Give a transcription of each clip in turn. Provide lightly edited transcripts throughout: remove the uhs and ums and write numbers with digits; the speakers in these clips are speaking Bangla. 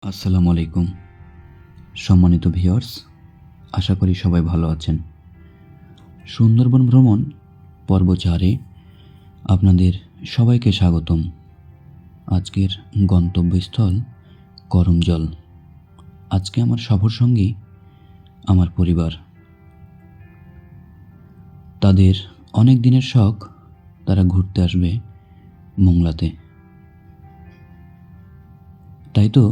আসসালামু আলাইকুম সম্মানিত ভিউয়ার্স, আশা করি সবাই ভালো আছেন। সুন্দরবন ভ্রমণ পর্ব 4-এ আপনাদের সবাইকে স্বাগতম। আজকের গন্তব্যস্থল করমজল। আজকে আমার সফর সঙ্গী আমার পরিবার। তাদের অনেক দিনের শখ, তারা ঘুরতে আসবে মোংলাতে। তাই তো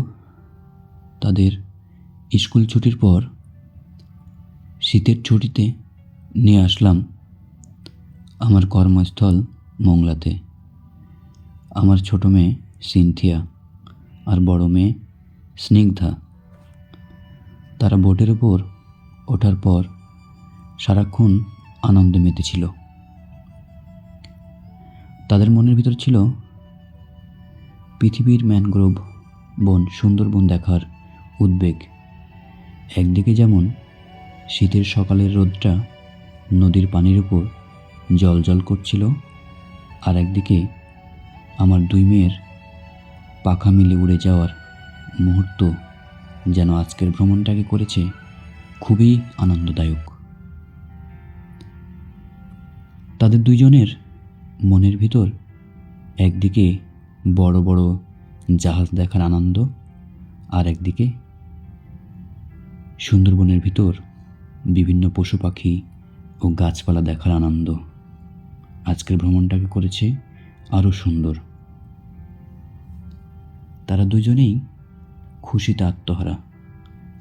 তাদের স্কুল ছুটির পর শীতের ছুটিতে নিয়ে আসলাম আমার কর্মস্থল মোংলাতে। আমার ছোট মেয়ে সিনথিয়া আর বড় মেয়ে স্নিগ্ধা, তারা বোটের ওপর ওঠার পর সারাক্ষণ আনন্দে মেতেছিল। তাদের মনের ভিতর ছিল পৃথিবীর ম্যানগ্রোভ বন, সুন্দরবন দেখার উদ্বেগ। একদিকে যেমন শীতের সকালের রোদটা নদীর পানির উপর জ্বলজ্বল করছিল, আর একদিকে আমার দুই মেয়ের পাখা মিলে উড়ে যাওয়ার মুহূর্ত যেন আজকের ভ্রমণটাকে করেছে খুবই আনন্দদায়ক। তাদের দুইজনের মনের ভিতর একদিকে বড় বড় জাহাজ দেখার আনন্দ, আর একদিকে সুন্দরবনের ভিতর বিভিন্ন পশু পাখি ও গাছপালা দেখার আনন্দ আজকের ভ্রমণটাকে করেছে আরও সুন্দর। তারা দুজনেই খুশিতে আত্মহারা।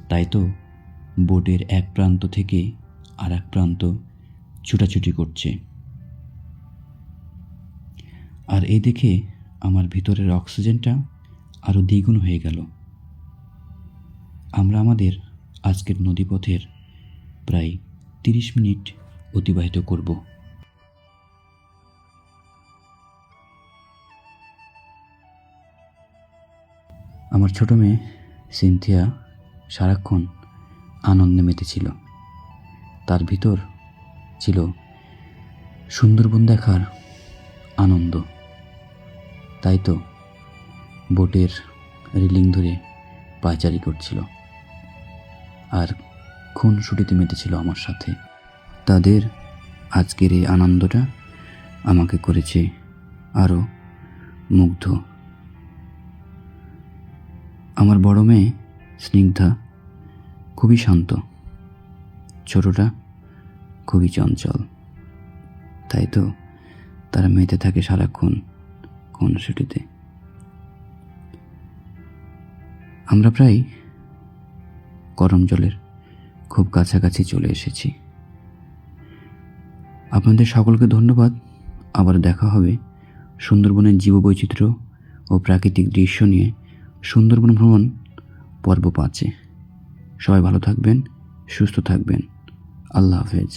তাই তো বোটের এক প্রান্ত থেকে আর এক প্রান্ত ছুটাছুটি করছে। আর এই দেখে আমার ভিতরের অক্সিজেনটা আরও দ্বিগুণ হয়ে গেল। আমরা আমাদের আজকের নদীপথের প্রায় 30 মিনিট অতিবাহিত করব। আমার ছোট মেয়ে সিনথিয়া সারাক্ষণ আনন্দে মেতেছিল। তার ভিতর ছিল সুন্দরবন দেখার আনন্দ। তাই তো বোটের রেলিং ধরে পায়চারি করছিল আর খুনসুটিতে মেতেছিল আমার সাথে। তাদের আজকের এই আনন্দটা আমাকে করেছে আরও মুগ্ধ। আমার বড় মেয়ে স্নিগ্ধা খুবই শান্ত, ছোটটা খুবই চঞ্চল। তাই তো তারা মেতে থাকে সারাক্ষণ খুনসুটিতে। আমরা প্রায় করমজলের খুব কাছাকাছি চলে এসেছি। আপনাদের সকলকে ধন্যবাদ। আবার দেখা হবে সুন্দরবনের জীববৈচিত্র্য ও প্রাকৃতিক দৃশ্য নিয়ে সুন্দরবন ভ্রমণ পর্ব 5-এ। সবাই ভালো থাকবেন, সুস্থ থাকবেন। আল্লাহ হাফেজ।